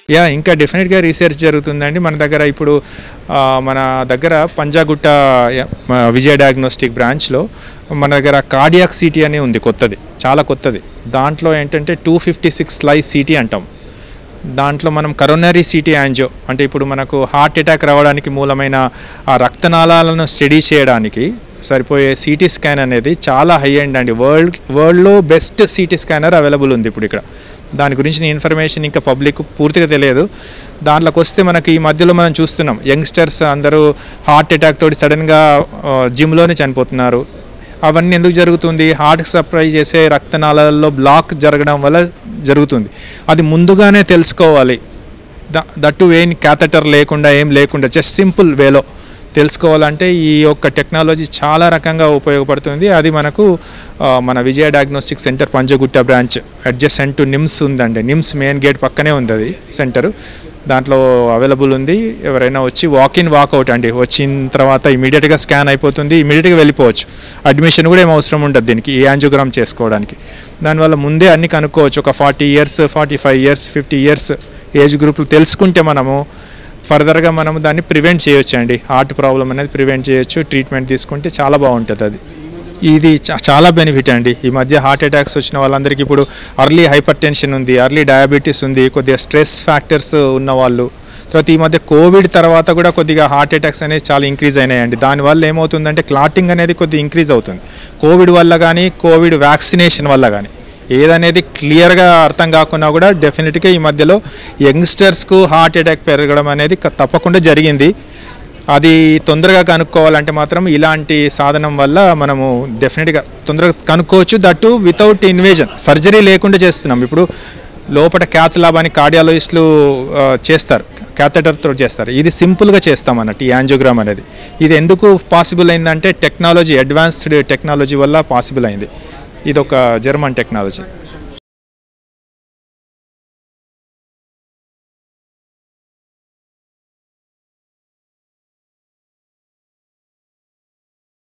ఇంకా డెఫినెట్గా రీసెర్చ్ జరుగుతుందండి. మన దగ్గర పంజాగుట్ట విజయ డయాగ్నోస్టిక్ బ్రాంచ్లో మన దగ్గర కార్డియాక్ సిటీ అని ఉంది, కొత్తది, చాలా కొత్తది. దాంట్లో ఏంటంటే 256 స్లైస్ సిటీ అంటాం. దాంట్లో మనం కరోనరీ సిటీ యాంజియో అంటే ఇప్పుడు మనకు హార్ట్ అటాక్ రావడానికి మూలమైన ఆ రక్తనాళాలను స్టడీ చేయడానికి సరిపోయే సిటీ స్కాన్ అనేది చాలా హై ఎండ్ అండి. వరల్డ్లో బెస్ట్ సిటీ స్కానర్ అవైలబుల్ ఉంది ఇప్పుడు ఇక్కడ. దాని గురించిన ఇన్ఫర్మేషన్ ఇంకా పబ్లిక్ పూర్తిగా తెలియదు. దాంట్లోకి వస్తే మనకి ఈ మధ్యలో మనం చూస్తున్నాం, యంగ్స్టర్స్ అందరూ హార్ట్ అటాక్ తోటి సడన్గా జిమ్లోనే చనిపోతున్నారు. అవన్నీ ఎందుకు జరుగుతుంది? హార్ట్కి సప్లై చేసే రక్తనాళాలలో బ్లాక్ జరగడం వల్ల జరుగుతుంది. అది ముందుగానే తెలుసుకోవాలి. దట్టు ఏం క్యాథెటర్ లేకుండా ఏం లేకుండా జస్ట్ సింపుల్ వేలో తెలుసుకోవాలంటే ఈ యొక్క టెక్నాలజీ చాలా రకంగా ఉపయోగపడుతుంది. అది మనకు మన Vijaya diagnostic centre Panjagutta branch adjacent to NIMS ఉందండి. నిమ్స్ మెయిన్ గేట్ పక్కనే ఉంది అది సెంటరు. దాంట్లో అవైలబుల్ ఉంది. ఎవరైనా వచ్చి వాకిన్ వాకౌట్ అండి. వచ్చిన తర్వాత ఇమీడియట్గా స్కాన్ అయిపోతుంది, ఇమీడియట్గా వెళ్ళిపోవచ్చు. అడ్మిషన్ కూడా ఏం అవసరం ఉండదు దీనికి, ఈ యాంజియోగ్రామ్ చేసుకోవడానికి. దానివల్ల ముందే అన్ని కనుక్కోవచ్చు. ఒక 40 ఇయర్స్ 45 ఇయర్స్ 50 ఇయర్స్ ఏజ్ గ్రూపులు తెలుసుకుంటే మనము ఫర్దర్గా మనము దాన్ని ప్రివెంట్ చేయొచ్చు అండి. హార్ట్ ప్రాబ్లం అనేది ప్రివెంట్ చేయొచ్చు. ట్రీట్మెంట్ తీసుకుంటే చాలా బాగుంటుంది. అది ఇది చాలా బెనిఫిట్ అండి. ఈ మధ్య హార్ట్ అటాక్స్ వచ్చిన వాళ్ళందరికీ ఇప్పుడు అర్లీ హైపర్ టెన్షన్ ఉంది, అర్లీ డయాబెటీస్ ఉంది, కొద్దిగా స్ట్రెస్ ఫ్యాక్టర్స్ ఉన్నవాళ్ళు. తర్వాత ఈ మధ్య కోవిడ్ తర్వాత కూడా కొద్దిగా హార్ట్ అటాక్స్ అనేది చాలా ఇంక్రీజ్ అయినాయండి. దానివల్ల ఏమవుతుందంటే క్లాటింగ్ అనేది కొద్దిగా ఇంక్రీజ్ అవుతుంది. కోవిడ్ వల్ల కానీ కోవిడ్ వ్యాక్సినేషన్ వల్ల కానీ ఏదనేది క్లియర్గా అర్థం కాకున్నా కూడా డెఫినెట్గా ఈ మధ్యలో యంగ్స్టర్స్కు హార్ట్ అటాక్ పెరగడం అనేది తప్పకుండా జరిగింది. అది తొందరగా కనుక్కోవాలంటే మాత్రం ఇలాంటి సాధనం వల్ల మనము డెఫినెట్గా తొందరగా కనుక్కోవచ్చు. దట్టు వితౌట్ ఇన్వేజన్, సర్జరీ లేకుండా చేస్తున్నాం. ఇప్పుడు లోపల క్యాత్ ల్యాబ్ అని కార్డియాలజిస్టులు చేస్తారు, క్యాథెటర్తో చేస్తారు. ఇది సింపుల్గా చేస్తాం అన్నట్టు ఈ యాంజియోగ్రామ్ అనేది. ఇది ఎందుకు పాసిబుల్ అయిందంటే టెక్నాలజీ, అడ్వాన్స్డ్ టెక్నాలజీ వల్ల పాసిబుల్ అయింది. ఇది ఒక జర్మన్ టెక్నాలజీ.